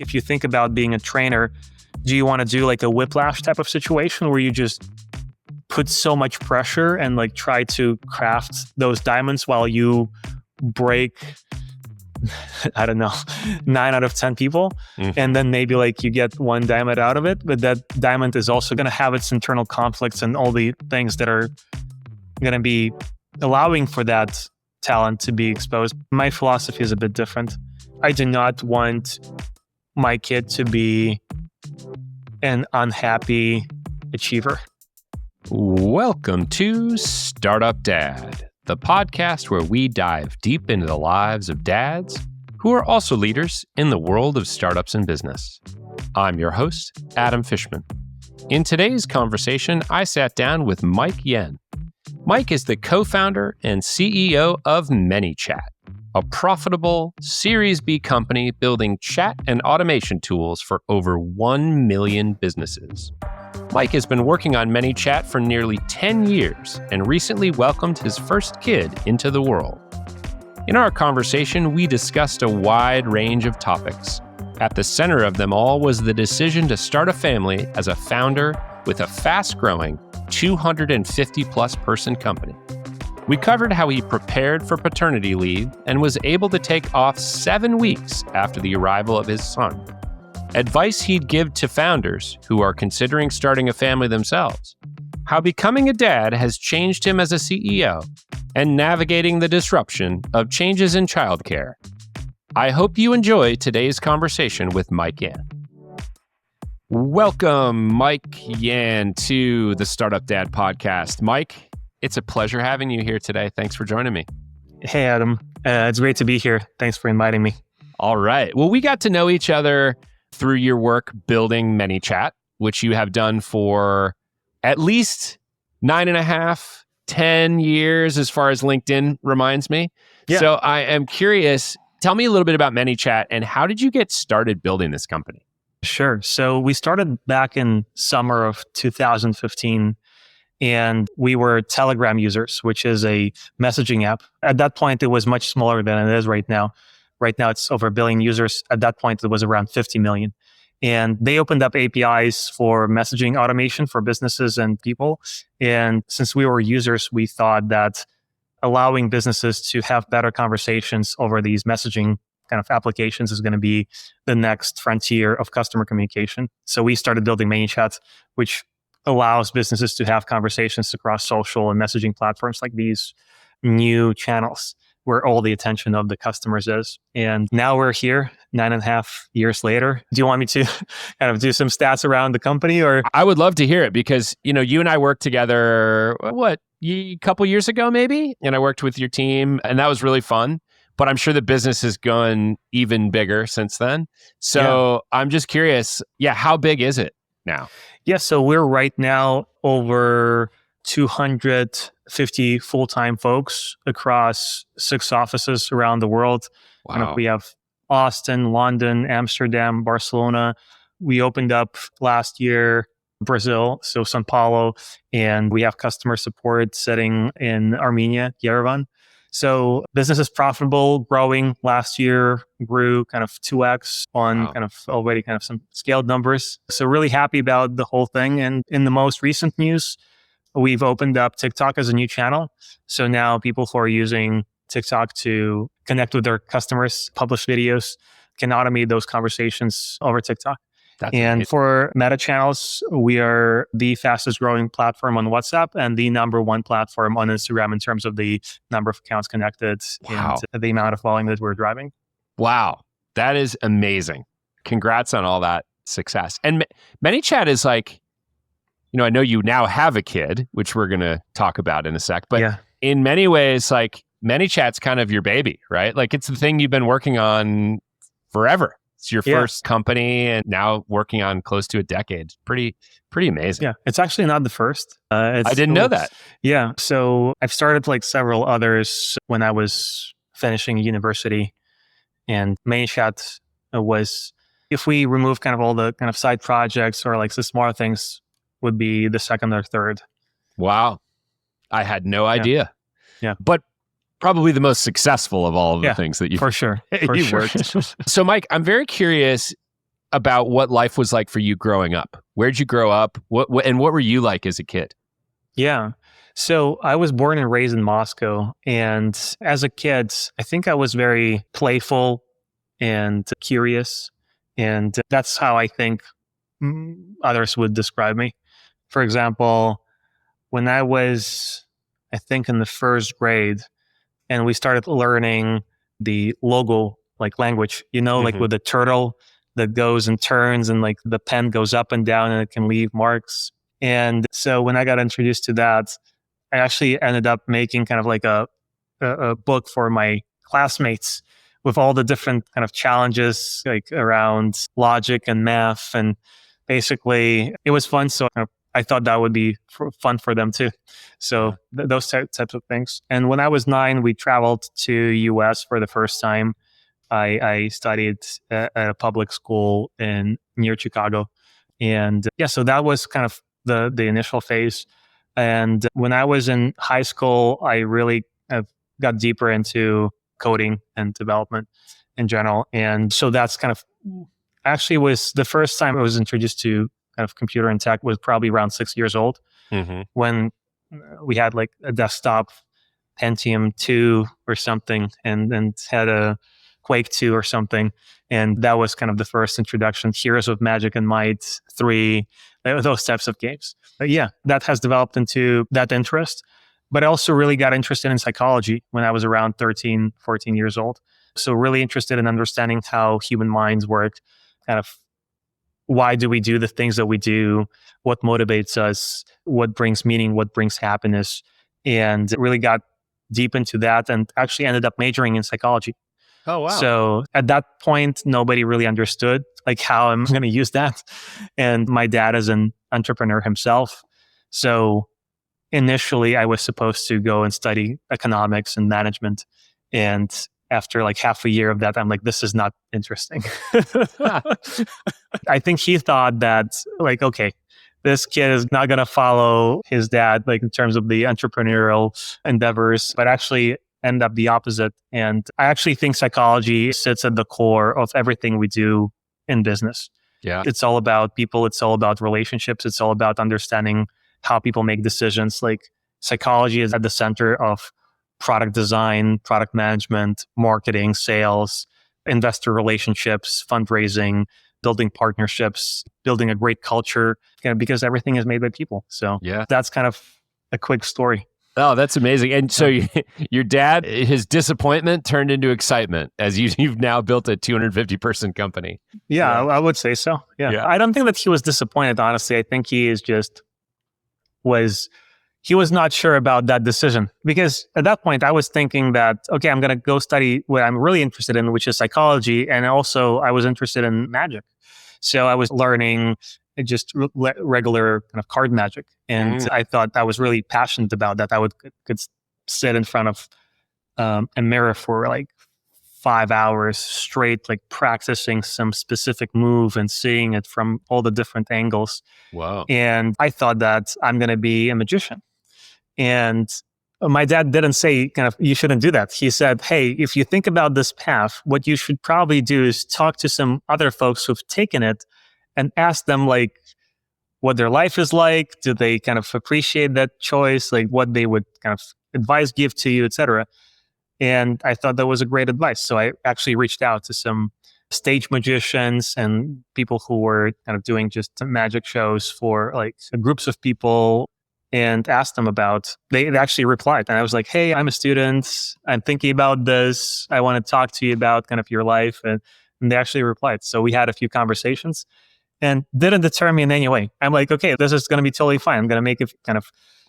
If you think about being a trainer, do you want to do like a whiplash type of situation where you just put so much pressure and like try to craft those diamonds while you break, I don't know, 9 out of 10 people. And then maybe like you get one diamond out of it, but that diamond is also going to have its internal conflicts and all the things that are going to be allowing for that talent to be exposed. My philosophy is a bit different. I do not want my kid to be an unhappy achiever. Welcome to Startup Dad, the podcast where we dive deep into the lives of dads who are also leaders in the world of startups and business. I'm your host, Adam Fishman. In today's conversation, I sat down with Mike Yen. Mike is the co-founder and CEO of ManyChat, a profitable Series B company building chat and automation tools for over 1 million businesses. Mike has been working on ManyChat for nearly 10 years and recently welcomed his first kid into the world. In our conversation, we discussed a wide range of topics. At the center of them all was the decision to start a family as a founder with a fast-growing 250-plus person company. We covered how he prepared for paternity leave and was able to take off 7 weeks after the arrival of his son. Advice he'd give to founders who are considering starting a family themselves. How becoming a dad has changed him as a CEO and navigating the disruption of changes in childcare. I hope you enjoy today's conversation with Mike Yen. Welcome, Mike Yen, to the Startup Dad podcast. Mike, it's a pleasure having you here today. Thanks for joining me. Hey, Adam. It's great to be here. Thanks for inviting me. All right. Well, we got to know each other through your work building ManyChat, which you have done for at least 9.5, 10 years, as far as LinkedIn reminds me. Yeah. So I am curious, tell me a little bit about ManyChat and how did you get started building this company? Sure. So we started back in summer of 2015, and we were Telegram users, which is a messaging app. At that point, it was much smaller than it is right now. Right now, it's over 1 billion users. At that point, it was around 50 million. And they opened up APIs for messaging automation for businesses and people. And since we were users, we thought that allowing businesses to have better conversations over these messaging kind of applications is going to be the next frontier of customer communication. So we started building ManyChat, which allows businesses to have conversations across social and messaging platforms like these new channels where all the attention of the customers is. And now we're here 9.5 years later. Do you want me to kind of do some stats around the company, or? I would love to hear it because, you and I worked together, a couple years ago maybe? And I worked with your team and that was really fun. But I'm sure the business has gone even bigger since then. So I'm just curious, how big is it now? Yeah, so we're right now over 250 full-time folks across 6 offices around the world. Wow. We have Austin, London, Amsterdam, Barcelona. We opened up last year Brazil, so São Paulo, and we have customer support sitting in Armenia, Yerevan. So business is profitable, growing. Last year grew kind of 2x on kind of already kind of some scaled numbers. So really happy about the whole thing. And in the most recent news, we've opened up TikTok as a new channel. So now people who are using TikTok to connect with their customers, publish videos, can automate those conversations over TikTok. That's and amazing. For Meta channels, we are the fastest growing platform on WhatsApp and the number 1 platform on Instagram in terms of the number of accounts connected and the amount of volume that we're driving. Wow. That is amazing. Congrats on all that success. And ManyChat is like, I know you now have a kid, which we're going to talk about in a sec, but in many ways, like ManyChat's kind of your baby, right? Like it's the thing you've been working on forever. It's your first company and now working on close to a decade. Pretty amazing. Yeah, it's actually not the first. I didn't know that. Yeah, so I've started like several others when I was finishing university, and ManyChat was, if we remove kind of all the kind of side projects or like the smaller things, would be the second or third. Wow. I had no idea. Yeah. But probably the most successful of all of the things that for sure. worked. So Mike, I'm very curious, about what life was like for you growing up. Where'd you grow up? What were you like as a kid? Yeah. So I was born and raised in Moscow. And as a kid, I think I was very playful and curious. And that's how I think others would describe me. For example, when I was, I think, in the first grade, and we started learning the logo like language, like with the turtle that goes and turns and like the pen goes up and down and it can leave marks. And so when I got introduced to that, I actually ended up making kind of like a book for my classmates with all the different kind of challenges like around logic and math. And basically it was fun. So I thought that would be fun for them too. So those types of things. And when I was 9, we traveled to US for the first time. I studied at a public school near Chicago. And so that was kind of the initial phase. And when I was in high school, I really got deeper into coding and development in general. And so that's kind of actually was the first time I was introduced to kind of computer and tech was probably around 6 years old when we had like a desktop Pentium 2 or something and had a Quake 2 or something. And that was kind of the first introduction. Heroes of Magic and Might 3, those types of games. But that has developed into that interest. But I also really got interested in psychology when I was around 13, 14 years old. So really interested in understanding how human minds work, kind of why do we do the things that we do, what motivates us, what brings meaning, what brings happiness, and really got deep into that and actually ended up majoring in psychology. Oh, wow. So at that point, nobody really understood like how I'm going to use that. And my dad is an entrepreneur himself. So initially I was supposed to go and study economics and management. And after like half a year of that, I'm like, this is not interesting. I think he thought that like, okay, this kid is not going to follow his dad, like in terms of the entrepreneurial endeavors, but actually end up the opposite. And I actually think psychology sits at the core of everything we do in business. Yeah. It's all about people. It's all about relationships. It's all about understanding how people make decisions. Like psychology is at the center of product design, product management, marketing, sales, investor relationships, fundraising, building partnerships, building a great culture, because everything is made by people. So that's kind of a quick story. Oh, that's amazing. And so your dad, his disappointment turned into excitement as you've now built a 250-person company. Yeah, I would say so. Yeah. I don't think that he was disappointed, honestly. I think he was not sure about that decision, because at that point I was thinking that, okay, I'm going to go study what I'm really interested in, which is psychology. And also I was interested in magic. So I was learning just regular kind of card magic. And I thought I was really passionate about that. I could sit in front of a mirror for like 5 hours straight, like practicing some specific move and seeing it from all the different angles. Wow. And I thought that I'm going to be a magician. And my dad didn't say kind of, you shouldn't do that. He said, hey, if you think about this path, what you should probably do is talk to some other folks who've taken it and ask them like what their life is like. Do they kind of appreciate that choice? Like what they would kind of advice give to you, etc. And I thought that was a great advice. So I actually reached out to some stage magicians and people who were kind of doing just magic shows for like groups of people and asked them about, they actually replied. And I was like, hey, I'm a student. I'm thinking about this. I want to talk to you about kind of your life. And they actually replied. So we had a few conversations and didn't deter me in any way. I'm like, okay, this is going to be totally fine. I'm going to make it kind of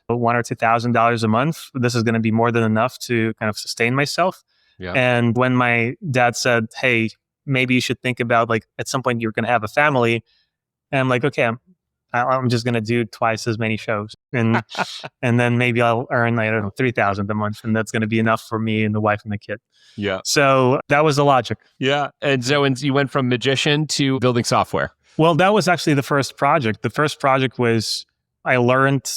$1,000 or $2,000 a month. This is going to be more than enough to kind of sustain myself. Yeah. And when my dad said, hey, maybe you should think about like at some point you're going to have a family. And I'm like, okay, I'm just going to do twice as many shows. And and then maybe I'll earn, I don't know, $3,000 a month. And that's going to be enough for me and the wife and the kid. Yeah. So that was the logic. Yeah. And so you went from magician to building software. Well, that was actually the first project. The first project was I learned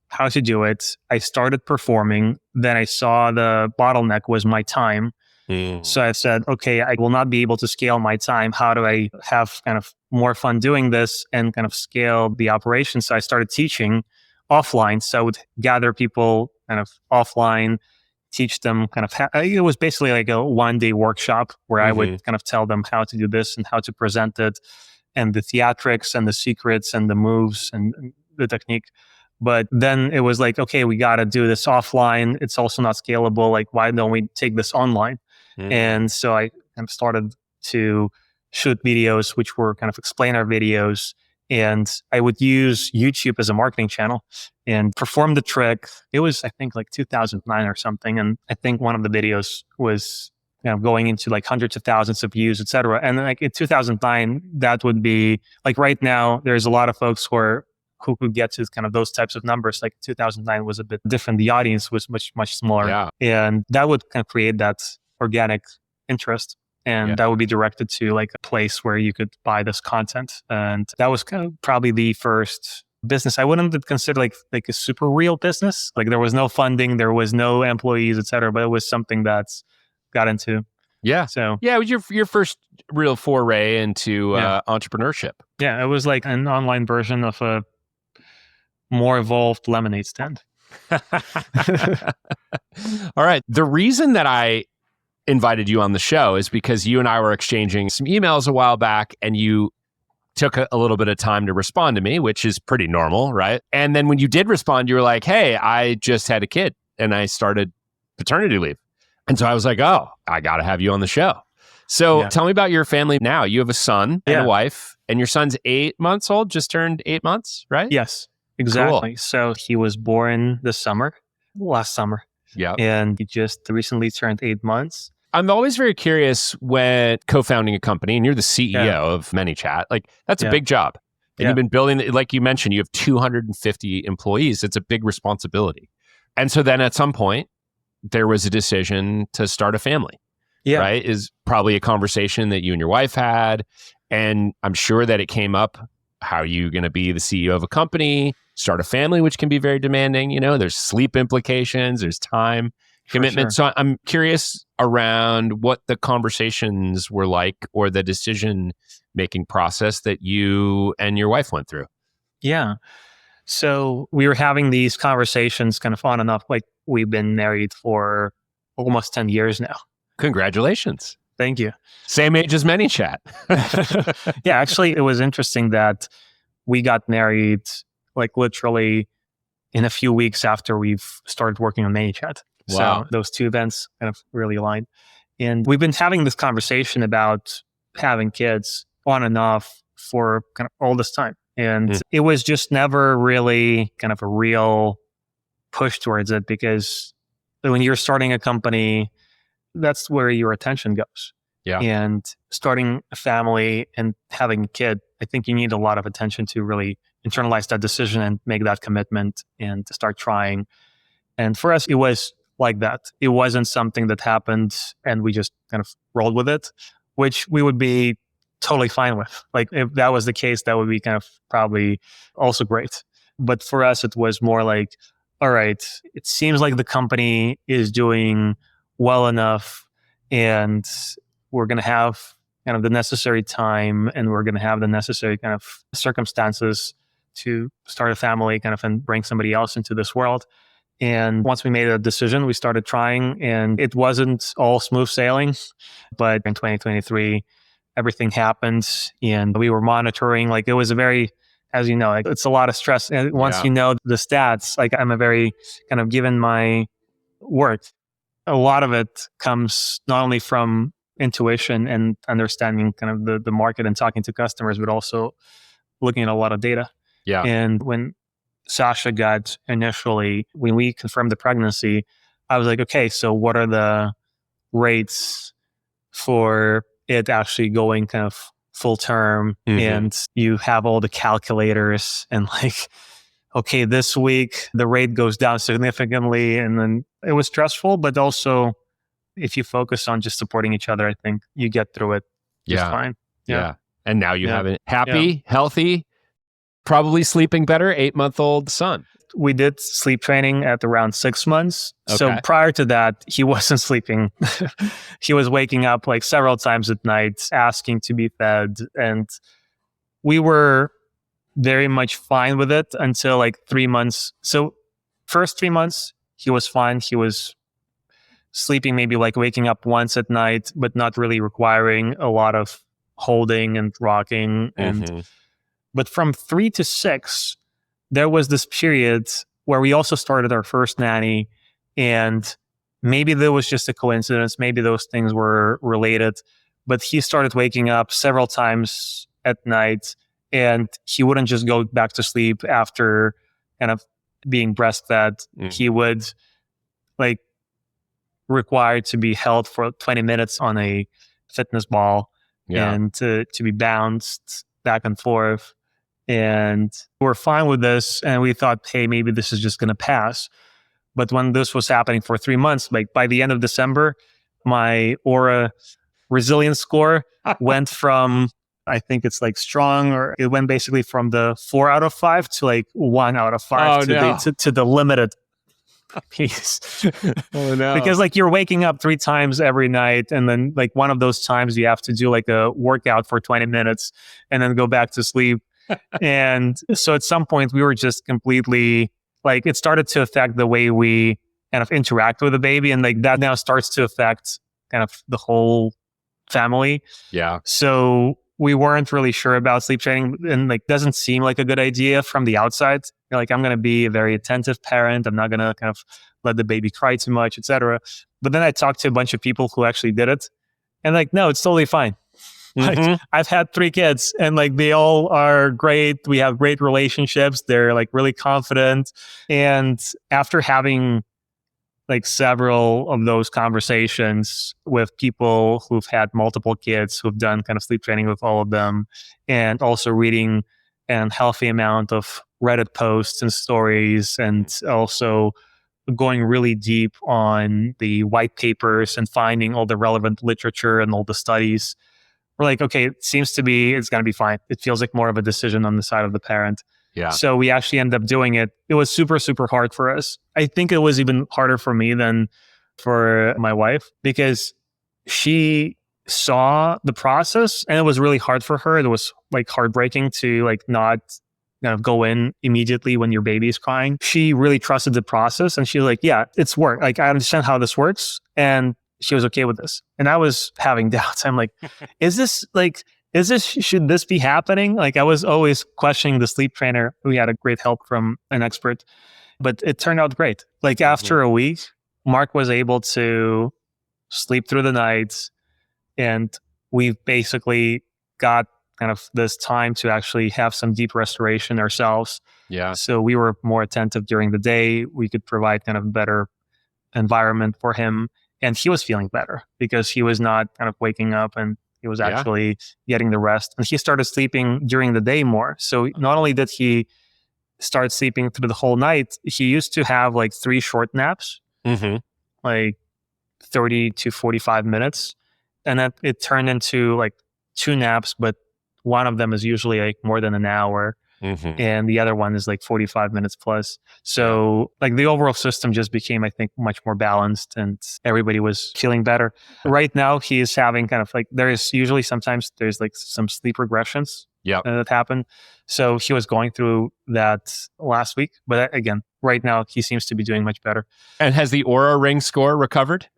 how to do it. I started performing. Then I saw the bottleneck was my time. So I said, okay, I will not be able to scale my time. How do I have kind of more fun doing this and kind of scale the operation? So I started teaching offline. So I would gather people kind of offline, teach them kind of, it was basically like a 1-day workshop where I would kind of tell them how to do this and how to present it and the theatrics and the secrets and the moves and the technique. But then it was like, okay, we got to do this offline. It's also not scalable. Like, why don't we take this online? And so I kind of started to shoot videos, which were kind of explainer videos. And I would use YouTube as a marketing channel and perform the trick. It was, I think, like 2009 or something. And I think one of the videos was going into like hundreds of thousands of views, et cetera. And like in 2009, that would be like right now, there's a lot of folks who could get to kind of those types of numbers. Like 2009 was a bit different. The audience was much, much smaller. Yeah. And that would kind of create that organic interest. And that would be directed to like a place where you could buy this content. And that was kind of probably the first business. I wouldn't consider like a super real business. Like there was no funding, there was no employees, et cetera, but it was something that's got into. Yeah. So yeah, it was your first real foray into entrepreneurship. Yeah, it was like an online version of a more evolved lemonade stand. All right. The reason that I invited you on the show is because you and I were exchanging some emails a while back and you took a little bit of time to respond to me, which is pretty normal, right? And then when you did respond, you were like, hey, I just had a kid and I started paternity leave. And so I was like, oh, I got to have you on the show. So tell me about your family now. You have a son and a wife, and your son's 8 months old, just turned 8 months, right? Yes, exactly. Cool. So he was born last summer. Yeah. And he just recently turned 8 months. I'm always very curious when co-founding a company, and you're the CEO of ManyChat, like that's a big job. And you've been building, like you mentioned, you have 250 employees. It's a big responsibility. And so then at some point, there was a decision to start a family, right? Is probably a conversation that you and your wife had. And I'm sure that it came up, how are you going to be the CEO of a company, start a family, which can be very demanding. You know, there's sleep implications, there's time commitment. Sure. So I'm curious around what the conversations were like or the decision-making process that you and your wife went through. Yeah. So we were having these conversations kind of on and off. Like we've been married for almost 10 years now. Congratulations. Thank you. Same age as ManyChat. Yeah, actually, it was interesting that we got married like literally in a few weeks after we've started working on ManyChat. Wow. So those two events kind of really aligned. And we've been having this conversation about having kids on and off for kind of all this time. And it was just never really kind of a real push towards it, because when you're starting a company, that's where your attention goes. Yeah. And starting a family and having a kid, I think you need a lot of attention to really internalize that decision and make that commitment and to start trying. And for us, it was like that. It wasn't something that happened and we just kind of rolled with it, which we would be totally fine with. Like if that was the case, that would be kind of probably also great. But for us, it was more like, all right, it seems like the company is doing well enough and we're going to have kind of the necessary time and we're going to have the necessary kind of circumstances to start a family kind of and bring somebody else into this world. And once we made a decision, we started trying, and it wasn't all smooth sailing. But in 2023, everything happened and we were monitoring. Like it was a very, as you know, like it's a lot of stress. And once you know the stats, like I'm a very kind of, given my work, a lot of it comes not only from intuition and understanding kind of the market and talking to customers, but also looking at a lot of data. Yeah. And when Sasha got initially, when we confirmed the pregnancy, I was like, okay, so what are the rates for it actually going kind of full term? And you have all the calculators and like, okay, this week the rate goes down significantly. And then it was stressful, but also if you focus on just supporting each other, I think you get through it just fine. Yeah. And now you have a happy, healthy, probably sleeping better 8-month-old son. we did sleep training at around 6 months. So Okay. prior to that, he wasn't sleeping. He was waking up like several times at night, asking to be fed. And we were very much fine with it until like 3 months. So first 3 months, he was fine. He was sleeping, maybe like waking up once at night, but not really requiring a lot of holding and rocking. But from 3 to 6, there was this period where we also started our first nanny, and maybe there was just a coincidence. Maybe those things were related, but he started waking up several times at night, and he wouldn't just go back to sleep after kind of being breastfed. He would like require to be held for 20 minutes on a fitness ball and to be bounced back and forth. And we're fine with this. And we thought, hey, maybe this is just going to pass. But when this was happening for 3 months, like by the end of December, my Aura resilience score went from, I think it's like strong, or it went basically from the 4 out of 5 to like 1 out of 5 to the limited piece. Oh no. Because like you're waking up 3 times every night, and then like one of those times you have to do like a workout for 20 minutes and then go back to sleep. And so at some point we were just completely like, it started to affect the way we kind of interact with the baby. And like that now starts to affect kind of the whole family. Yeah. So we weren't really sure about sleep training, and like doesn't seem like a good idea from the outside. You're like, I'm going to be a very attentive parent. I'm not going to kind of let the baby cry too much, etc. But then I talked to a bunch of people who actually did it, and like, no, it's totally fine. Like, I've had 3 kids, and like they all are great. We have great relationships. They're like really confident. And after having like several of those conversations with people who've had multiple kids, who've done kind of sleep training with all of them, and also reading a healthy amount of Reddit posts and stories, and also going really deep on the white papers and finding all the relevant literature and all the studies, we're like, okay, it seems to be, it's going to be fine. It feels like more of a decision on the side of the parent. Yeah. So we actually ended up doing it. It was super, super hard for us. I think it was even harder for me than for my wife, because she saw the process and it was really hard for her. It was like heartbreaking to like not kind of go in immediately when your baby is crying. She really trusted the process, and she was like, yeah, it's work. Like, I understand how this works. And she was okay with this. And I was having doubts. I'm like, should this be happening? Like, I was always questioning the sleep trainer. We had a great help from an expert, but it turned out great. Like after a week, Mark was able to sleep through the nights, and we basically got kind of this time to actually have some deep restoration ourselves. Yeah. So we were more attentive during the day. We could provide kind of better environment for him. And he was feeling better because he was not kind of waking up, and he was actually getting the rest. And he started sleeping during the day more. So not only did he start sleeping through the whole night, he used to have like 3 short naps, like 30 to 45 minutes. And then it turned into like 2 naps, but one of them is usually like more than an hour. And the other one is like 45 minutes plus. So like the overall system just became, I think, much more balanced, and everybody was feeling better. Right now, he is having kind of like, there is usually sometimes there's like some sleep regressions that happen. So he was going through that last week. But again, right now, he seems to be doing much better. And has the Aura Ring score recovered?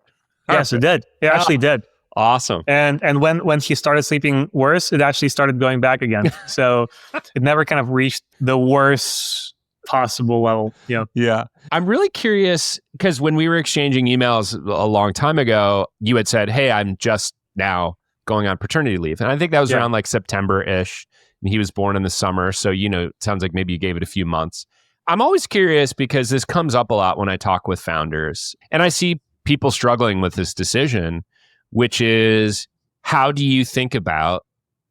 Yes, it did. It actually did. Awesome. And when he started sleeping worse, it actually started going back again. So it never kind of reached the worst possible level. Yeah. I'm really curious, because when we were exchanging emails a long time ago, you had said, hey, I'm just now going on paternity leave. And I think that was around like September-ish. And he was born in the summer. So, it sounds like maybe you gave it a few months. I'm always curious because this comes up a lot when I talk with founders. And I see people struggling with this decision, which is, how do you think about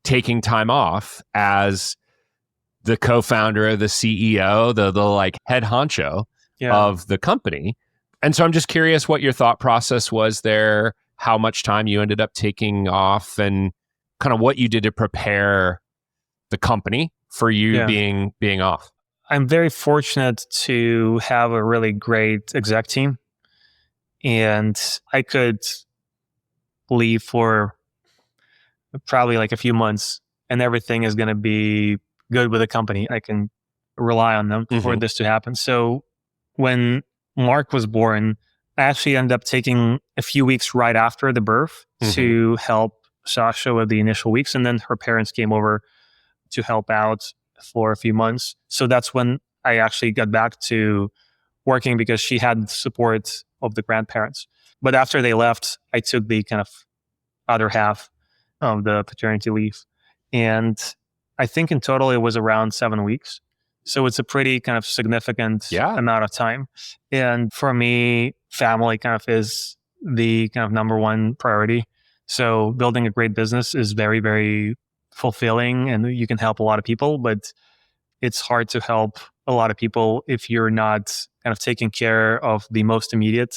taking time off as the co-founder, the CEO, the like head honcho of the company? And so I'm just curious what your thought process was there, how much time you ended up taking off, and kind of what you did to prepare the company for you being off. I'm very fortunate to have a really great exec team, and I could leave for probably like a few months and everything is going to be good with the company. I can rely on them for this to happen. So when Mark was born, I actually ended up taking a few weeks right after the birth to help Sasha with the initial weeks. And then her parents came over to help out for a few months. So that's when I actually got back to working because she had support of the grandparents. But after they left, I took the kind of other half of the paternity leave. And I think in total it was around 7 weeks. So it's a pretty kind of significant amount of time. And for me, family kind of is the kind of number one priority. So building a great business is very, very fulfilling and you can help a lot of people, but it's hard to help a lot of people if you're not kind of taking care of the most immediate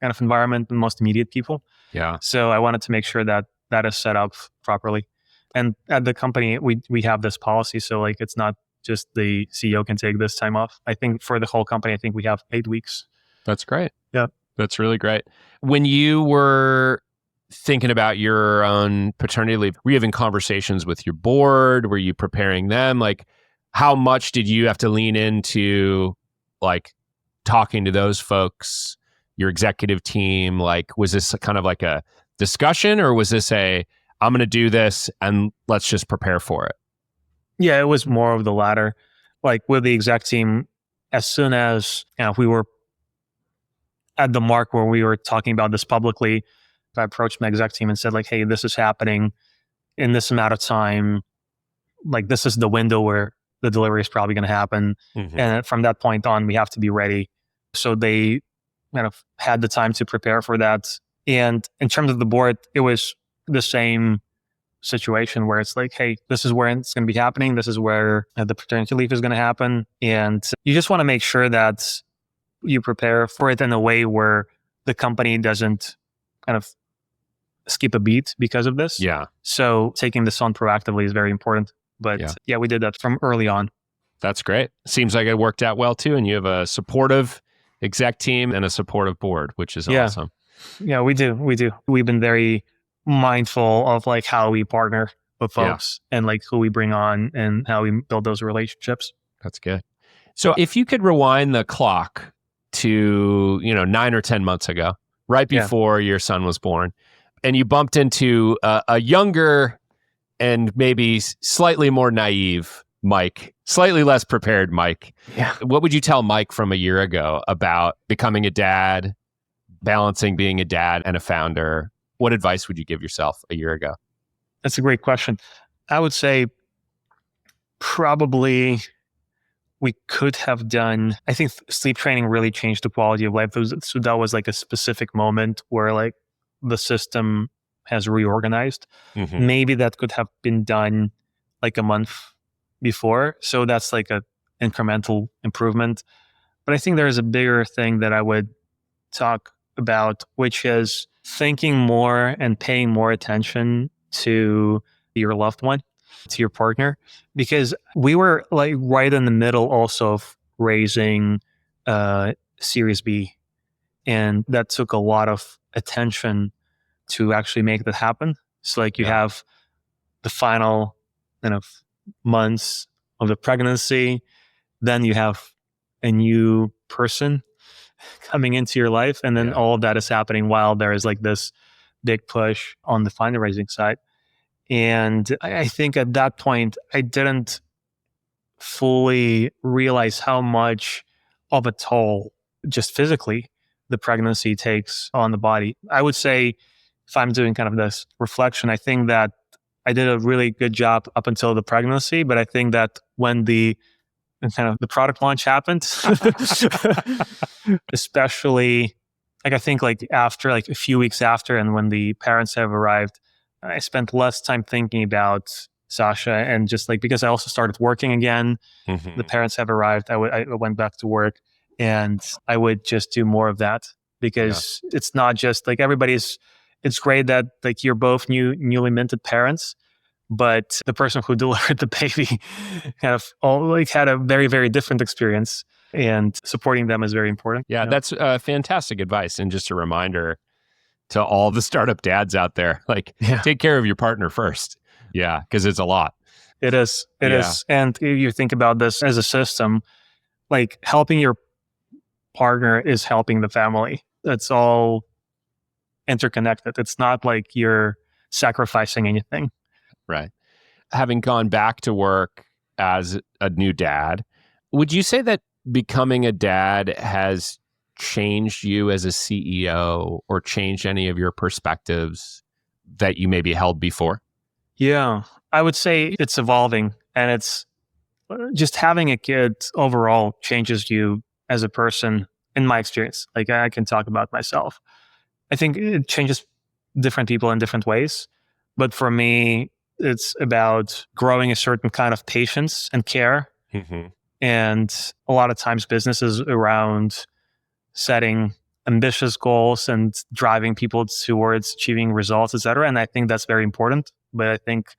kind of environment, the most immediate people. Yeah. So I wanted to make sure that that is set up properly. And at the company, we have this policy. So like, it's not just the CEO can take this time off. I think for the whole company, I think we have 8 weeks. That's great. Yeah. That's really great. When you were thinking about your own paternity leave, were you having conversations with your board? Were you preparing them? Like, how much did you have to lean into like talking to those folks, your executive team? Like, was this kind of like a discussion or was this I'm going to do this and let's just prepare for it? Yeah, it was more of the latter. Like with the exec team, as soon as we were at the mark where we were talking about this publicly, I approached my exec team and said like, hey, this is happening in this amount of time. Like this is the window where the delivery is probably going to happen. And from that point on, we have to be ready. So they kind of had the time to prepare for that. And in terms of the board, it was the same situation where it's like, hey, this is where it's going to be happening. This is where the paternity leave is going to happen. And you just want to make sure that you prepare for it in a way where the company doesn't kind of skip a beat because of this. Yeah. So taking this on proactively is very important. But yeah, we did that from early on. That's great. Seems like it worked out well too. And you have a supportive exec team and a supportive board, which is awesome. Yeah, we do. We've been very mindful of like how we partner with folks and like who we bring on and how we build those relationships. That's good. So if you could rewind the clock to, 9 or 10 months ago, right before your son was born, and you bumped into a younger and maybe slightly more naive Mike, slightly less prepared Mike. Yeah. What would you tell Mike from a year ago about becoming a dad, balancing being a dad and a founder? What advice would you give yourself a year ago? That's a great question. I would say probably we could have done, I think sleep training really changed the quality of life. So that was like a specific moment where like the system has reorganized. Maybe that could have been done like a month before. So that's like a incremental improvement. But I think there's a bigger thing that I would talk about, which is thinking more and paying more attention to your loved one, to your partner, because we were like right in the middle also of raising Series B. And that took a lot of attention to actually make that happen. So like you have the final months of the pregnancy, then you have a new person coming into your life. And then all of that is happening while there is like this big push on the fundraising side. And I think at that point, I didn't fully realize how much of a toll just physically the pregnancy takes on the body. I would say if I'm doing kind of this reflection, I think that I did a really good job up until the pregnancy, but I think that when the product launch happened, especially like I think like after like a few weeks after and when the parents have arrived, I spent less time thinking about Sasha and just like, because I also started working again, the parents have arrived, I went back to work and I would just do more of that because it's not just like it's great that like you're both newly minted parents, but the person who delivered the baby kind of had a very, very different experience, and supporting them is very important. Yeah, that's fantastic advice. And just a reminder to all the startup dads out there, take care of your partner first. Yeah, because it's a lot. It is. It is. And if you think about this as a system, like helping your partner is helping the family. It's all interconnected. It's not like you're sacrificing anything. Right. Having gone back to work as a new dad, would you say that becoming a dad has changed you as a CEO or changed any of your perspectives that you maybe held before? Yeah, I would say it's evolving, and it's just having a kid overall changes you as a person, in my experience. Like I can talk about myself. I think it changes different people in different ways. But for me, it's about growing a certain kind of patience and care. Mm-hmm. And a lot of times businesses around setting ambitious goals and driving people towards achieving results, et cetera. And I think that's very important. But I think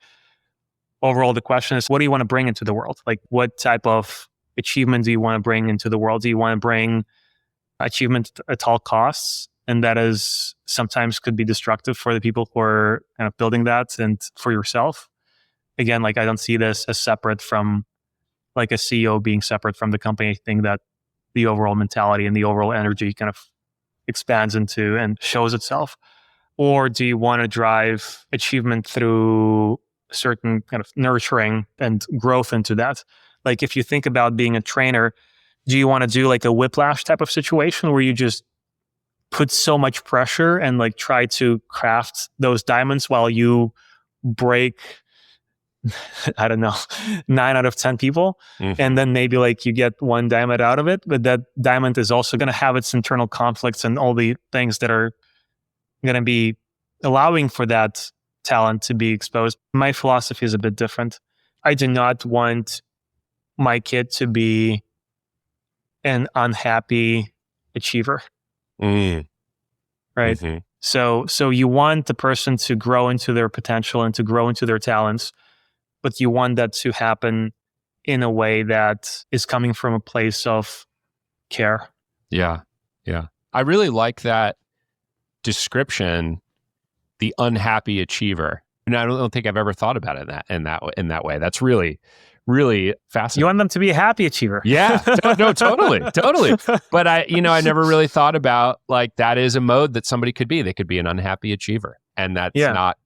overall, the question is, what do you want to bring into the world? Like, what type of achievement do you want to bring into the world? Do you want to bring achievement at all costs? And that is sometimes could be destructive for the people who are kind of building that and for yourself. Again, like I don't see this as separate from like a CEO being separate from the company. I think that the overall mentality and the overall energy kind of expands into and shows itself. Or do you want to drive achievement through certain kind of nurturing and growth into that? Like if you think about being a trainer, do you want to do like a whiplash type of situation where you just put so much pressure and like try to craft those diamonds while you break, I don't know, 9 out of 10 people. Mm-hmm. And then maybe like you get one diamond out of it, but that diamond is also going to have its internal conflicts and all the things that are going to be allowing for that talent to be exposed. My philosophy is a bit different. I do not want my kid to be an unhappy achiever. Mm. Right. Mm-hmm. So you want the person to grow into their potential and to grow into their talents, but you want that to happen in a way that is coming from a place of care. Yeah. Yeah. I really like that description, the unhappy achiever. And I don't think I've ever thought about it in that way. That's really fascinating. You want them to be a happy achiever. Yeah, no, totally. But I never really thought about like that is a mode that somebody could be. They could be an unhappy achiever, and that's not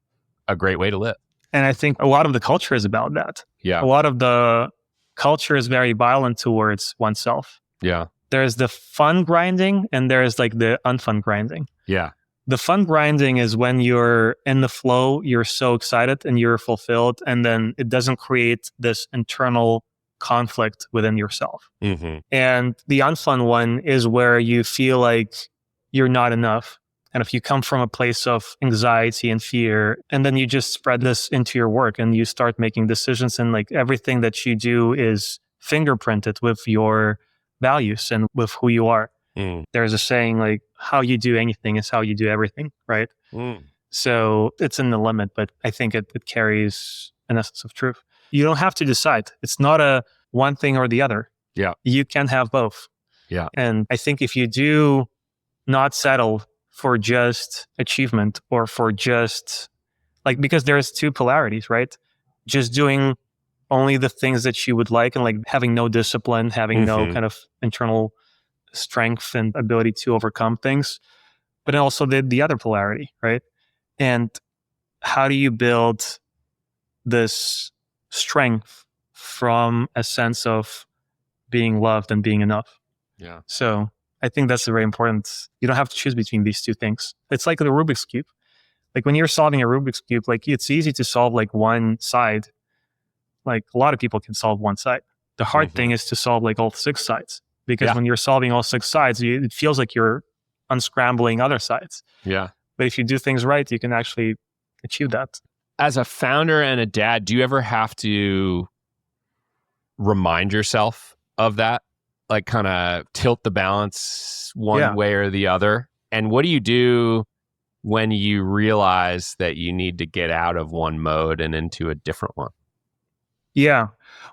a great way to live. And I think a lot of the culture is about that. Yeah, a lot of the culture is very violent towards oneself. Yeah, there's the fun grinding, and there's like the unfun grinding. Yeah. The fun grinding is when you're in the flow, you're so excited and you're fulfilled, and then it doesn't create this internal conflict within yourself. Mm-hmm. And the unfun one is where you feel like you're not enough. And if you come from a place of anxiety and fear, and then you just spread this into your work and you start making decisions, and like everything that you do is fingerprinted with your values and with who you are. Mm. There's a saying like, how you do anything is how you do everything, right? Mm. So it's in the limit, but I think it carries an essence of truth. You don't have to decide. It's not a one thing or the other. Yeah. You can have both. Yeah. And I think if you do not settle for just achievement or for just like, because there's two polarities, right? Just doing only the things that you would like and like having no discipline, having no kind of internal strength and ability to overcome things, but also the other polarity, right? And how do you build this strength from a sense of being loved and being enough? Yeah. So I think that's very important. You don't have to choose between these two things. It's like the Rubik's Cube. Like when you're solving a Rubik's Cube, like it's easy to solve like one side. Like a lot of people can solve one side. The hard thing is to solve like all 6 sides. Because when you're solving all 6 sides, it feels like you're unscrambling other sides. Yeah. But if you do things right, you can actually achieve that. As a founder and a dad, do you ever have to remind yourself of that? Like kind of tilt the balance one way or the other? And what do you do when you realize that you need to get out of one mode and into a different one? Yeah.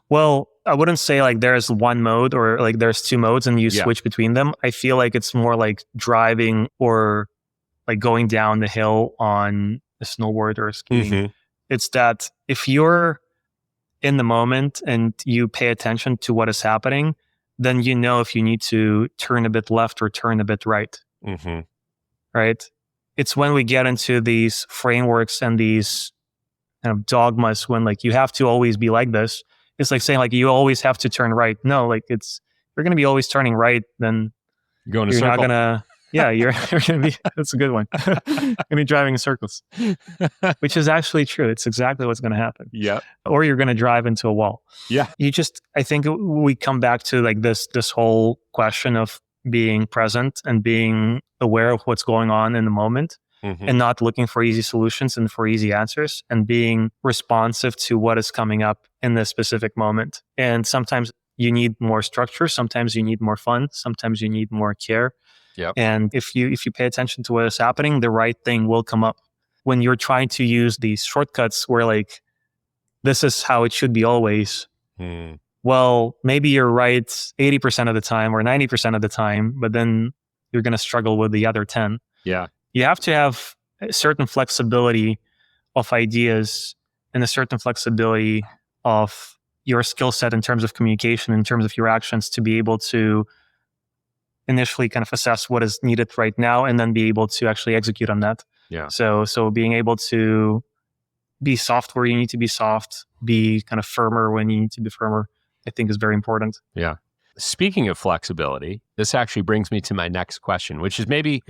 Well, I wouldn't say like there's one mode or like there's two modes and you Yeah. switch between them. I feel like it's more like driving or like going down the hill on a snowboard or skiing. Mm-hmm. It's that if you're in the moment and you pay attention to what is happening, then you know if you need to turn a bit left or turn a bit right. Mm-hmm. Right? It's when we get into these frameworks and these kind of dogmas when like you have to always be like this. It's like saying like you always have to turn right. No, like you're going to be always turning right, then Go in a you're circle. not going to, you're going to be, that's a good one. You're going to be driving in circles, which is actually true. It's exactly what's going to happen. Yeah. Or you're going to drive into a wall. Yeah. I think we come back to like this whole question of being present and being aware of what's going on in the moment. Mm-hmm. And not looking for easy solutions and for easy answers and being responsive to what is coming up in this specific moment. And sometimes you need more structure. Sometimes you need more fun. Sometimes you need more care. Yep. And if you pay attention to what is happening, the right thing will come up. When you're trying to use these shortcuts where like, this is how it should be always. Well, maybe you're right 80% of the time or 90% of the time, but then you're going to struggle with the other 10. Yeah. You have to have a certain flexibility of ideas and a certain flexibility of your skill set in terms of communication, in terms of your actions to be able to initially kind of assess what is needed right now and then be able to actually execute on that. Yeah. So being able to be soft where you need to be soft, be kind of firmer when you need to be firmer, I think is very important. Yeah. Speaking of flexibility, this actually brings me to my next question, which is maybe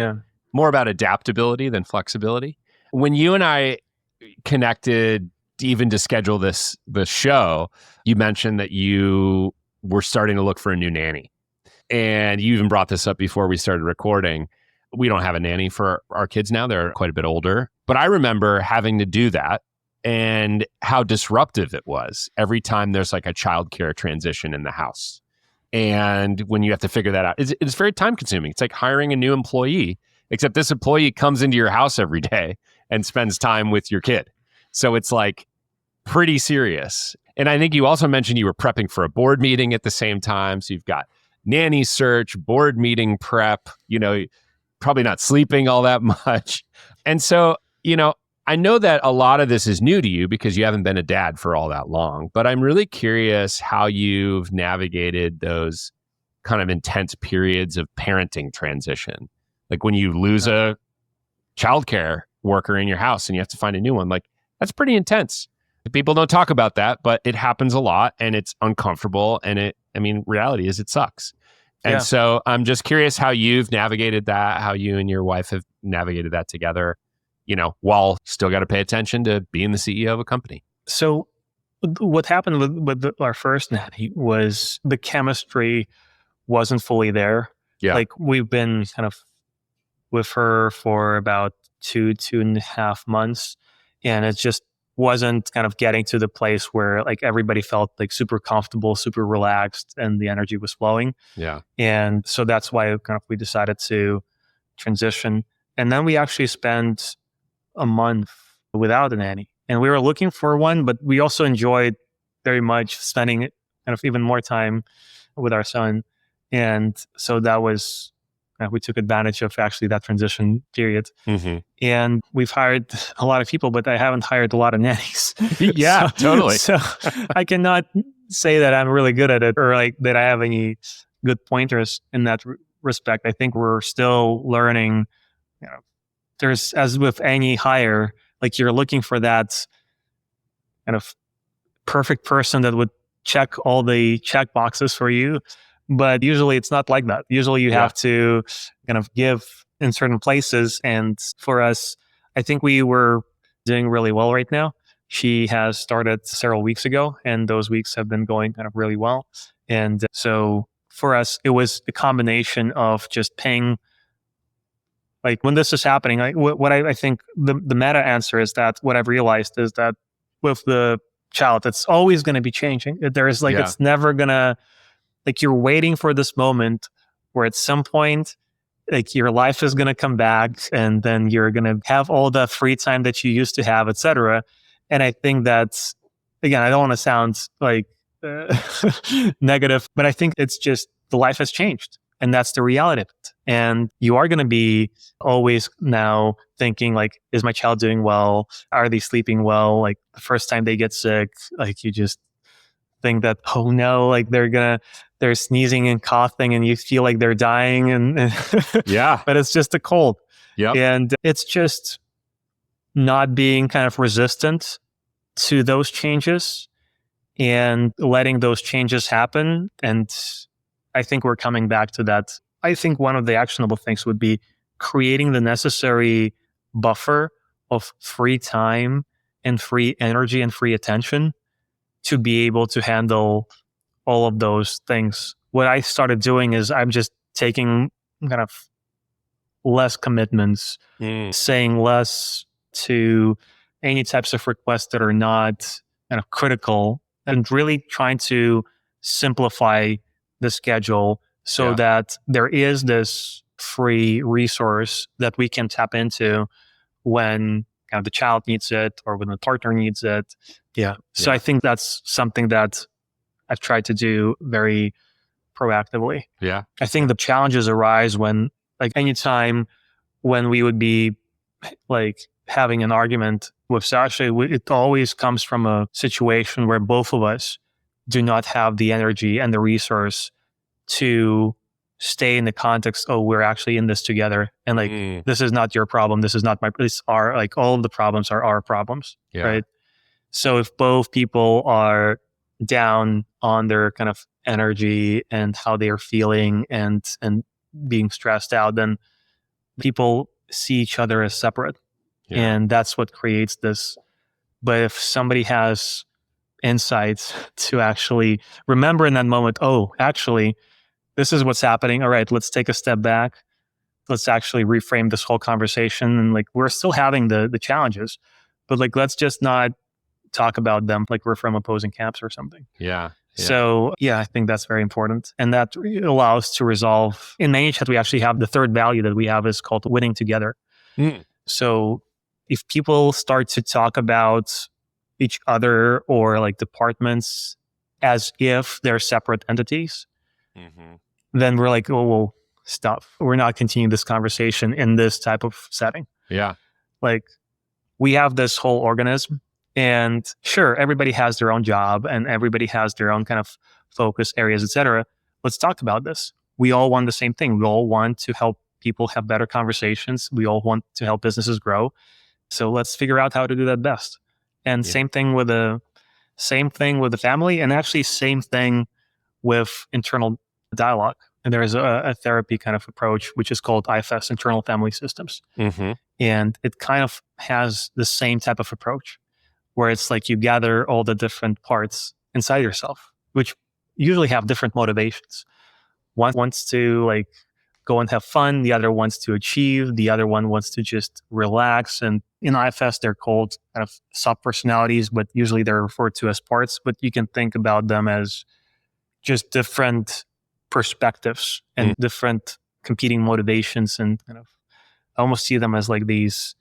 more about adaptability than flexibility. When you and I connected even to schedule this show, you mentioned that you were starting to look for a new nanny. And you even brought this up before we started recording. We don't have a nanny for our kids now. They're quite a bit older. But I remember having to do that and how disruptive it was every time there's like a childcare transition in the house. And when you have to figure that out, it's very time consuming. It's like hiring a new employee, except this employee comes into your house every day and spends time with your kid. So it's like pretty serious. And I think you also mentioned you were prepping for a board meeting at the same time. So you've got nanny search, board meeting prep, probably not sleeping all that much. And so, I know that a lot of this is new to you because you haven't been a dad for all that long, but I'm really curious how you've navigated those kind of intense periods of parenting transition. Like when you lose a childcare worker in your house and you have to find a new one, like that's pretty intense. People don't talk about that, but it happens a lot and it's uncomfortable. And reality is it sucks. And so I'm just curious how you've navigated that, how you and your wife have navigated that together, while still got to pay attention to being the CEO of a company. So what happened with our first nanny was the chemistry wasn't fully there. Yeah. Like we've been kind of with her for about 2.5 months. And it just wasn't kind of getting to the place where like everybody felt like super comfortable, super relaxed, and the energy was flowing. Yeah. And so that's why we decided to transition. And then we actually spent a month without a nanny. And we were looking for one, but we also enjoyed very much spending kind of even more time with our son. And so that was, we took advantage of actually that transition period. Mm-hmm. And we've hired a lot of people, but I haven't hired a lot of nannies. Yeah, totally. So I cannot say that I'm really good at it or like that I have any good pointers in that respect. I think we're still learning. There's, as with any hire, like you're looking for that kind of perfect person that would check all the check boxes for you. But usually it's not like that. Usually you have to kind of give in certain places. And for us, I think we were doing really well right now. She has started several weeks ago, and those weeks have been going kind of really well. And so for us, it was a combination of just paying. Like when this is happening, what I think the meta answer is that what I've realized is that with the child, it's always going to be changing. There's like, it's never going to, like you're waiting for this moment where at some point like your life is going to come back, and then you're going to have all the free time that you used to have, etc. And I think that's, again, I don't want to sound like negative, but I think it's just the life has changed, and that's the reality of it. And you are going to be always now thinking like, is my child doing well? Are they sleeping well? Like the first time they get sick, like you just think that, oh no, like they're sneezing and coughing and you feel like they're dying, and Yeah. but it's just a cold. Yep. And it's just not being kind of resistant to those changes and letting those changes happen. And I think we're coming back to that. I think one of the actionable things would be creating the necessary buffer of free time and free energy and free attention to be able to handle all of those things. What I started doing is I'm just taking kind of less commitments, saying less to any types of requests that are not kind of critical, and really trying to simplify the schedule so that there is this free resource that we can tap into when kind of the child needs it or when the partner needs it. So I think that's something that I've tried to do very proactively. I think the challenges arise when, like, anytime when we would be like having an argument with Sasha, it always comes from a situation where both of us do not have the energy and the resource to stay in the context, oh, we're actually in this together. And like, this is not your problem. This is not my, it's our, like, all of the problems are our problems. Right. So if both people are down on their kind of energy and how they are feeling and being stressed out, then people see each other as separate. And that's what creates this. But if somebody has insights to actually remember in that moment, oh, actually, this is what's happening. All right, let's take a step back. Let's actually reframe this whole conversation. And like, we're still having the challenges, but like, let's just not talk about them like we're from opposing camps or something. So I think that's very important. And that allows to resolve. In ManyChat, we actually have the third value that we have is called winning together. So if people start to talk about each other or like departments as if they're separate entities, then we're like, oh, well, stop. We're not continuing this conversation in this type of setting. Like, we have this whole organism, and sure, everybody has their own job and everybody has their own kind of focus areas, etc. Let's talk about this. We all want the same thing. We all want to help people have better conversations. We all want to help businesses grow. So let's figure out how to do that best. And same thing with the family, and actually same thing with internal dialogue. And there's a therapy kind of approach, which is called IFS, Internal Family Systems. And it kind of has the same type of approach, where it's like you gather all the different parts inside yourself, which usually have different motivations. One wants to like go and have fun. The other wants to achieve. The other one wants to just relax. And in IFS, they're called kind of sub-personalities, but usually they're referred to as parts. But you can think about them as just different perspectives and different competing motivations, and kind of I almost see them as like these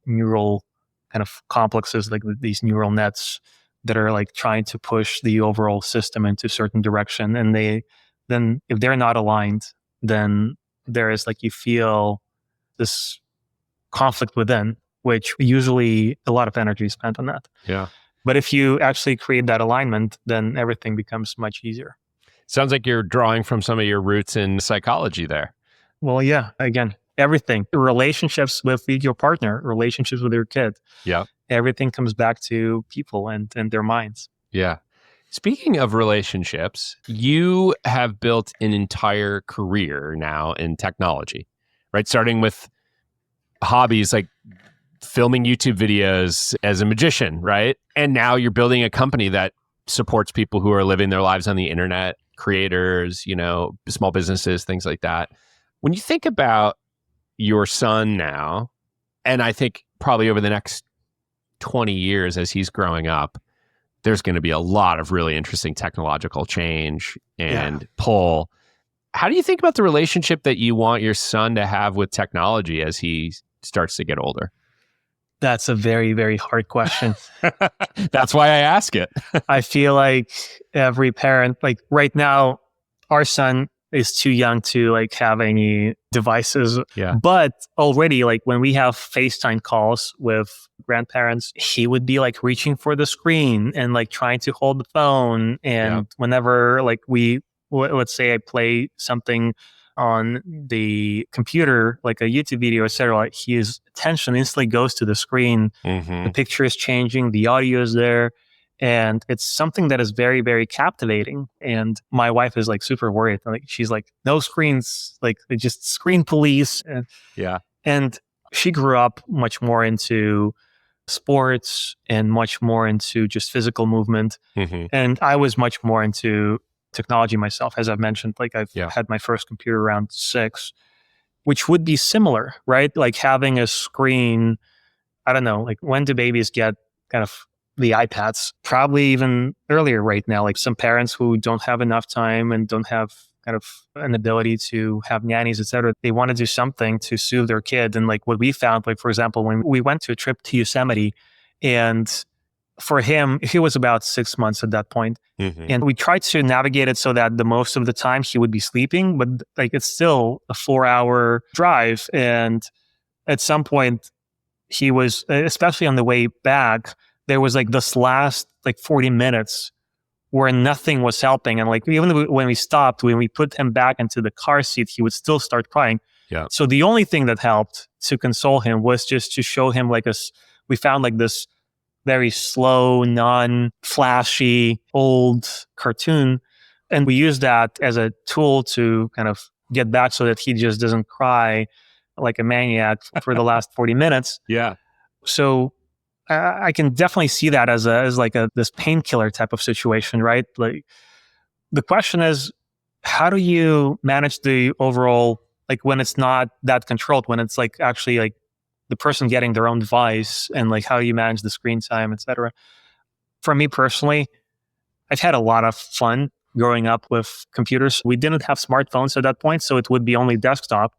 neural kind of complexes, like these neural nets that are like trying to push the overall system into a certain direction. And then if they're not aligned, then there is like, you feel this conflict within, which usually a lot of energy is spent on that. But if you actually create that alignment, then everything becomes much easier. Sounds like you're drawing from some of your roots in psychology there. Well, again, everything, relationships with your partner, relationships with your kid. Everything comes back to people and their minds. Speaking of relationships, you have built an entire career now in technology, right? Starting with hobbies like filming YouTube videos as a magician, right? And now you're building a company that supports people who are living their lives on the internet, creators, small businesses, things like that. When you think about your son now, and I think probably over the next 20 years as he's growing up, there's going to be a lot of really interesting technological change and pull. How do you think about the relationship that you want your son to have with technology as he starts to get older? That's a very, very hard question. That's why I ask it. I feel like every parent, like right now, our son is too young to like have any devices. Yeah. But already, like when we have FaceTime calls with grandparents, he would be like reaching for the screen and like trying to hold the phone. And whenever like let's say I play something on the computer, like a YouTube video, etc., like his attention instantly goes to the screen. The picture is changing, the audio is there. And it's something that is very, very captivating. And my wife is like super worried. Like she's like, no screens, like just screen police. And she grew up much more into sports and much more into just physical movement. And I was much more into technology myself. As I've mentioned, like I've had my first computer around 6, which would be similar, right? Like having a screen, I don't know, like when do babies get kind of the iPads? Probably even earlier right now. Like some parents who don't have enough time and don't have kind of an ability to have nannies, et cetera, they want to do something to soothe their kid. And like what we found, like for example, when we went to a trip to Yosemite, and for him, he was about 6 months at that point. And we tried to navigate it so that the most of the time he would be sleeping, but like it's still a 4-hour drive. And at some point he was, especially on the way back, there was like this last like 40 minutes where nothing was helping. And like even when we stopped, when we put him back into the car seat, he would still start crying. So the only thing that helped to console him was just to show him like we found like this very slow, non-flashy, old cartoon. And we used that as a tool to kind of get back so that he just doesn't cry like a maniac for the last 40 minutes. So I can definitely see that as this painkiller type of situation, right? Like the question is, how do you manage the overall, like when it's not that controlled, when it's like actually like the person getting their own device, and like how do you manage the screen time, etc. For me personally, I've had a lot of fun growing up with computers. We didn't have smartphones at that point, so it would be only desktop.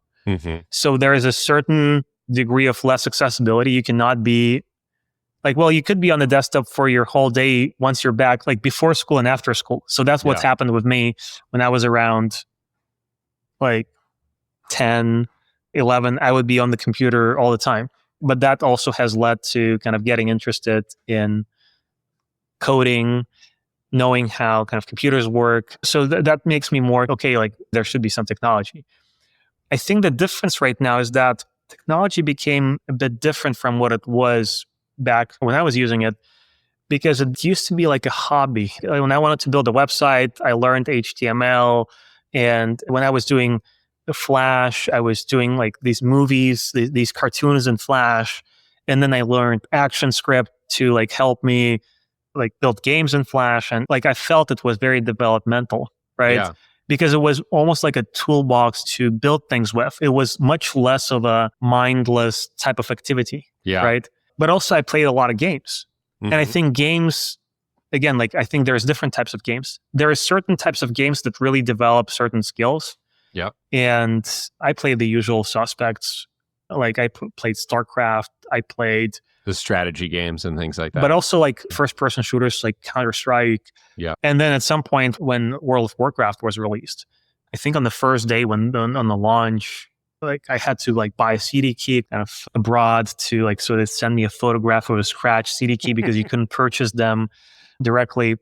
So there is a certain degree of less accessibility. You cannot be like, well, you could be on the desktop for your whole day once you're back, like before school and after school. So that's what's happened with me when I was around like 10, 11, I would be on the computer all the time. But that also has led to kind of getting interested in coding, knowing how kind of computers work. So that makes me more, okay, like there should be some technology. I think the difference right now is that technology became a bit different from what it was back when I was using it, because it used to be like a hobby. Like when I wanted to build a website, I learned HTML. And when I was doing the Flash, I was doing like these movies, these cartoons in Flash. And then I learned ActionScript to like help me like build games in Flash. And like I felt it was very developmental, right? Because it was almost like a toolbox to build things with. It was much less of a mindless type of activity, right? But also I played a lot of games. And I think games, again, like I think there's different types of games. There are certain types of games that really develop certain skills. And I played the usual suspects. Like I played StarCraft, I played the strategy games and things like that. But also like first-person shooters like Counter-Strike. And then at some point when World of Warcraft was released, I think on the first day on the launch, like I had to like buy a CD key kind of abroad to like, so they send me a photograph of a scratched CD key because you couldn't purchase them directly.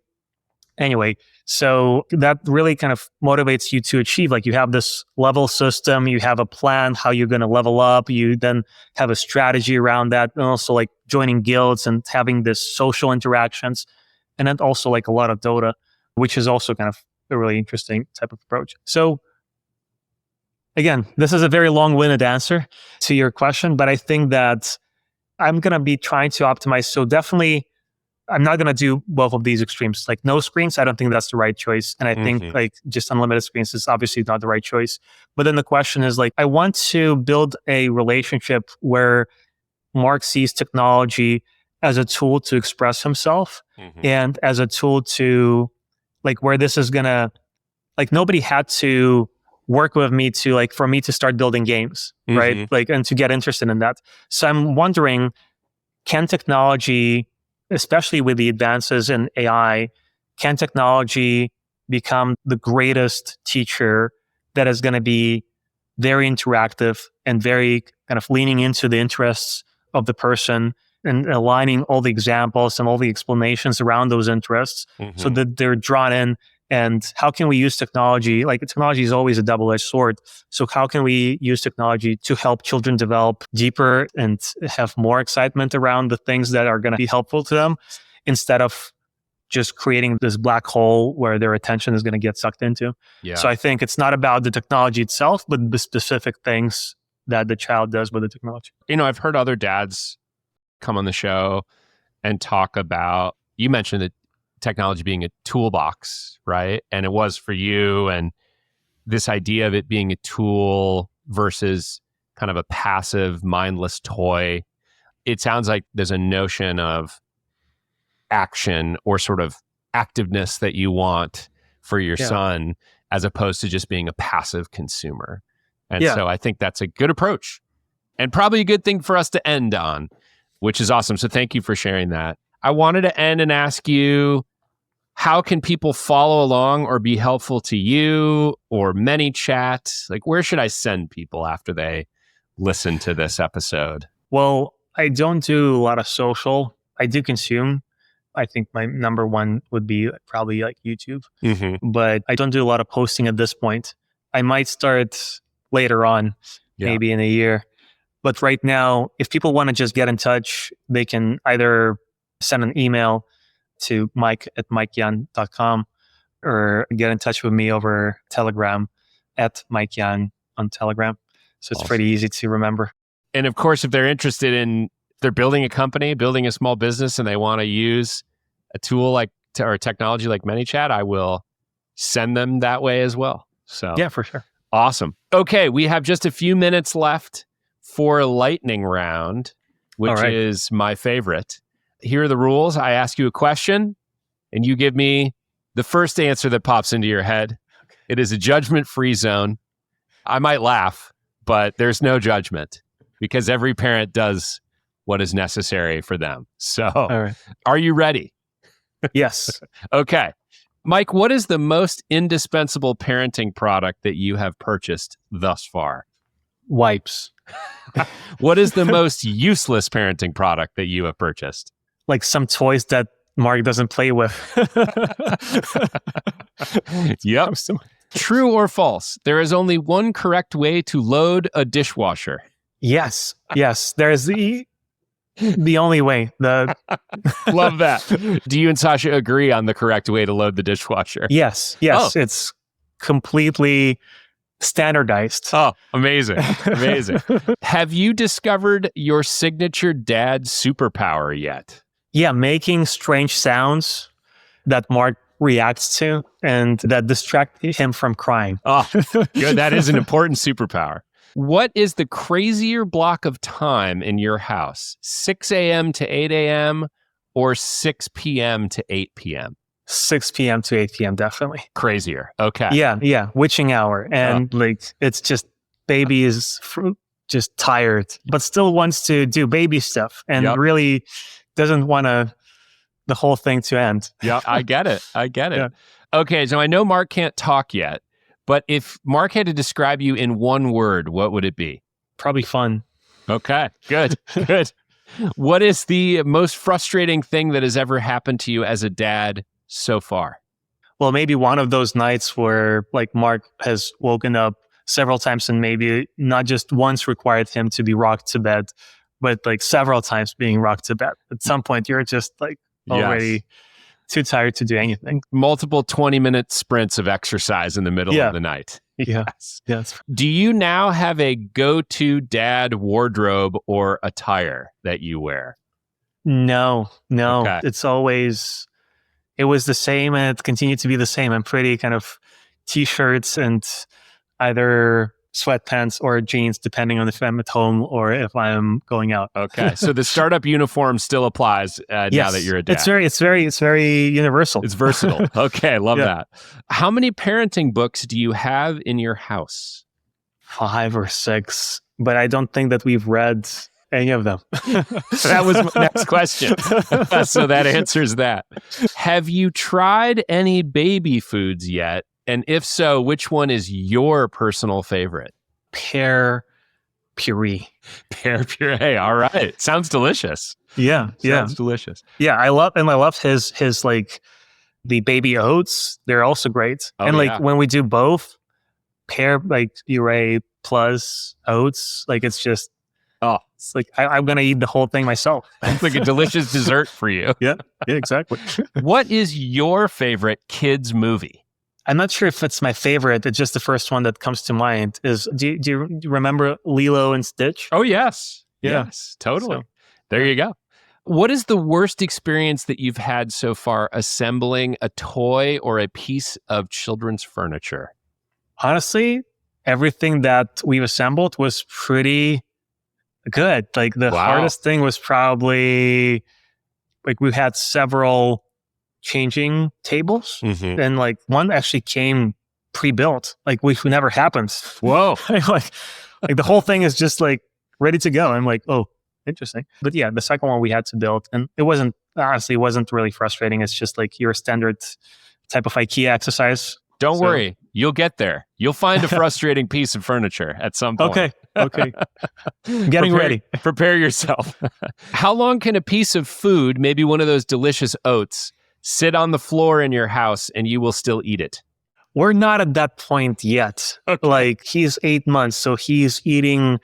Anyway, so that really kind of motivates you to achieve, like you have this level system, you have a plan, how you're going to level up, you then have a strategy around that, and also like joining guilds and having this social interactions. And then also like a lot of Dota, which is also kind of a really interesting type of approach. So again, this is a very long-winded answer to your question, but I think that I'm going to be trying to optimize. So definitely, I'm not going to do both of these extremes. Like no screens, I don't think that's the right choice. And I think like just unlimited screens is obviously not the right choice. But then the question is like, I want to build a relationship where Mark sees technology as a tool to express himself and as a tool to like where this is going to, like nobody had to work with me to for me to start building games, right? And to get interested in that. So I'm wondering, can technology, especially with the advances in AI, can technology become the greatest teacher that is going to be very interactive and very kind of leaning into the interests of the person and aligning all the examples and all the explanations around those interests so that they're drawn in? And how can we use technology? Technology is always a double-edged sword. So how can we use technology to help children develop deeper and have more excitement around the things that are going to be helpful to them, instead of just creating this black hole where their attention is going to get sucked into? Yeah. So I think it's not about the technology itself, but the specific things that the child does with the technology. I've heard other dads come on the show and talk about, you mentioned that technology being a toolbox, right? And it was for you, and this idea of it being a tool versus kind of a passive, mindless toy. It sounds like there's a notion of action or sort of activeness that you want for your son, as opposed to just being a passive consumer. And so I think that's a good approach and probably a good thing for us to end on, which is awesome. So thank you for sharing that. I wanted to end and ask you, how can people follow along or be helpful to you or ManyChat? Where should I send people after they listen to this episode? Well, I don't do a lot of social. I do consume. I think my number one would be probably YouTube, but I don't do a lot of posting at this point. I might start later on, maybe in a year. But right now, if people want to just get in touch, they can either send an email to mike@mikeyoung.com or get in touch with me over Telegram @MikeYoung on Telegram. So it's pretty easy to remember. And of course, if they're interested they're building a company, building a small business, and they want to use a tool or technology like ManyChat, I will send them that way as well. So yeah, for sure. Awesome. Okay, we have just a few minutes left for a lightning round, which is my favorite. Here are the rules. I ask you a question, and you give me the first answer that pops into your head. It is a judgment-free zone. I might laugh, but there's no judgment because every parent does what is necessary for them. So, Are you ready? Yes. Okay. Mike, what is the most indispensable parenting product that you have purchased thus far? Wipes. What is the most useless parenting product that you have purchased? Some toys that Mark doesn't play with. Yep. True or false? There is only one correct way to load a dishwasher. Yes. There is the only way. Love that. Do you and Sasha agree on the correct way to load the dishwasher? Yes. It's completely standardized. Oh, amazing. Have you discovered your signature dad superpower yet? Yeah, making strange sounds that Mark reacts to and that distract him from crying. Oh, good. That is an important superpower. What is the crazier block of time in your house? 6 a.m. to 8 a.m. or 6 p.m. to 8 p.m.? 6 p.m. to 8 p.m. definitely. Crazier. Okay. Yeah. Witching hour. And it's just, baby is just tired, but still wants to do baby stuff and really doesn't want the whole thing to end. Yeah, I get it. Yeah. Okay, so I know Mark can't talk yet, but if Mark had to describe you in one word, what would it be? Probably fun. Okay, good. What is the most frustrating thing that has ever happened to you as a dad so far? Well, maybe one of those nights where Mark has woken up several times and maybe not just once required him to be rocked to bed, but several times being rocked to bed. At some point, you're just already too tired to do anything. Multiple 20-minute sprints of exercise in the middle of the night. Yes. Do you now have a go-to dad wardrobe or attire that you wear? No. Okay. It was the same and it continued to be the same. I'm pretty kind of t-shirts and either sweatpants or jeans, depending on if I'm at home or if I'm going out. Okay. So the startup uniform still applies now that you're a dad. It's very universal. It's versatile. Okay. Love that. How many parenting books do you have in your house? 5 or 6, but I don't think that we've read any of them. That was my next question. So that answers that. Have you tried any baby foods yet? And if so, which one is your personal favorite? Pear puree. Pear puree. All right. Sounds delicious. Sounds delicious. Yeah, I love his like the baby oats. They're also great. And when we do both, pear like puree plus oats, like it's just it's like I'm gonna eat the whole thing myself. It's like a delicious dessert for you. Yeah, exactly. What is your favorite kids movie? I'm not sure if it's my favorite. It's just the first one that comes to mind. Do you remember Lilo and Stitch? Oh, yes. Yeah. Yes, totally. So, there you go. What is the worst experience that you've had so far assembling a toy or a piece of children's furniture? Honestly, everything that we've assembled was pretty good. Like the hardest thing was probably like we had several changing tables, and like one actually came pre-built, like which never happens. Whoa! like the whole thing is just like ready to go. I'm like, oh, interesting. But yeah, the second one we had to build, and it wasn't really frustrating. It's just like your standard type of IKEA exercise. Don't worry, you'll get there. You'll find a frustrating piece of furniture at some point. Okay. Getting ready. Prepare yourself. How long can a piece of food, maybe one of those delicious oats, sit on the floor in your house and you will still eat it? We're not at that point yet. Okay. Like he's 8 months, so he's eating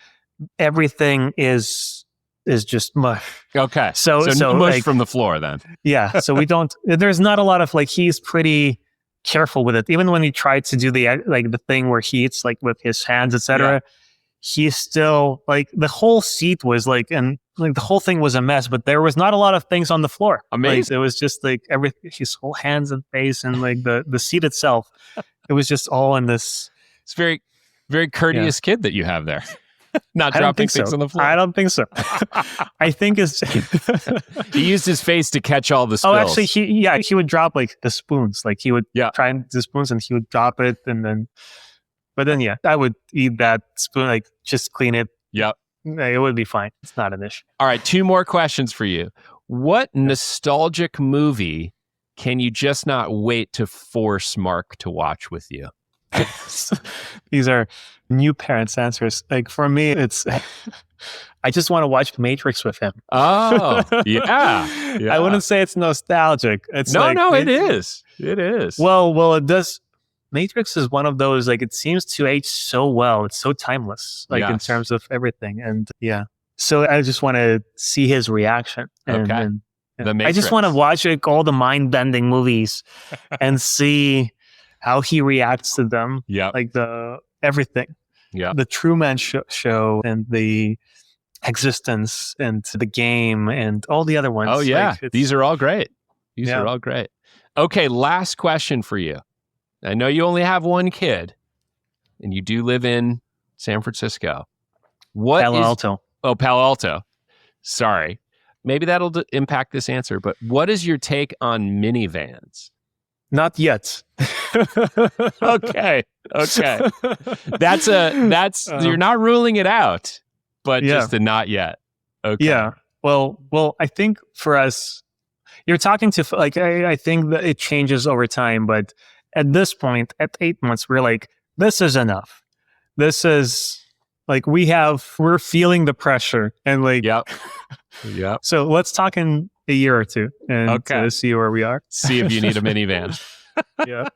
everything is just mush. Okay. So no mush like, from the floor then. Yeah. So there's not a lot of like, he's pretty careful with it. Even when he tried to do the thing where he eats like with his hands, etc. He's still like the whole seat was like, and like the whole thing was a mess, but there was not a lot of things on the floor. Amazing. Like, it was just like his whole hands and face and like the seat itself. It was just all in this. It's very, very courteous kid that you have there. Not dropping things on the floor. I don't think so. I think it's he used his face to catch all the spills. Oh, actually, he would drop like the spoons. Like he would try and do spoons and he would drop it and then. But then, I would eat that spoon, like just clean it. Yep. It would be fine. It's not an issue. All right. 2 more questions for you. What nostalgic movie can you just not wait to force Mark to watch with you? These are new parents' answers. Like for me, it's I just want to watch Matrix with him. Oh, yeah. I wouldn't say it's nostalgic. It's it is. It is. Well, it does. Matrix is one of those, like, it seems to age so well. It's so timeless, like in terms of everything. And so I just want to see his reaction. And I just want to watch like all the mind-bending movies and see how he reacts to them. Yeah. Like everything. Yeah. The Truman Show and the Existence and the Game and all the other ones. Oh, yeah. Like, these are all great. These are all great. Okay, last question for you. I know you only have one kid, and you do live in San Francisco. Palo Alto. Oh, Palo Alto. Sorry. Maybe that'll impact this answer, but what is your take on minivans? Not yet. Okay. That's you're not ruling it out, but just a not yet. Okay. Yeah. Well, I think for us, you're talking to like, I think that it changes over time, but at this point, at 8 months, we're like, this is enough. This is like, we're feeling the pressure and like, Yep. So let's talk in a year or two and see where we are. See if you need a minivan. Yeah.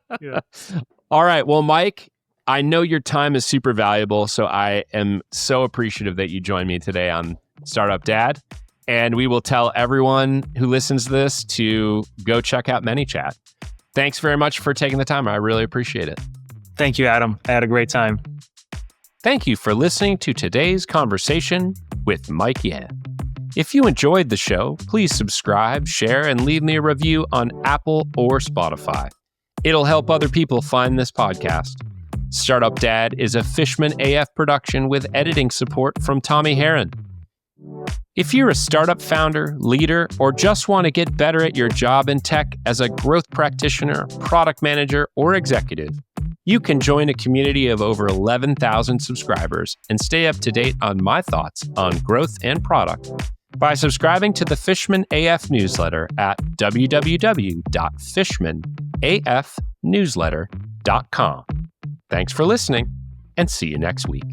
All right. Well, Mike, I know your time is super valuable, so I am so appreciative that you joined me today on Startup Dad. And we will tell everyone who listens to this to go check out ManyChat. Thanks very much for taking the time. I really appreciate it. Thank you, Adam. I had a great time. Thank you for listening to today's conversation with Mike Yan. If you enjoyed the show, please subscribe, share, and leave me a review on Apple or Spotify. It'll help other people find this podcast. Startup Dad is a Fishman AF production with editing support from Tommy Herron. If you're a startup founder, leader, or just want to get better at your job in tech as a growth practitioner, product manager, or executive, you can join a community of over 11,000 subscribers and stay up to date on my thoughts on growth and product by subscribing to the Fishman AF newsletter at www.fishmanafnewsletter.com. Thanks for listening, and see you next week.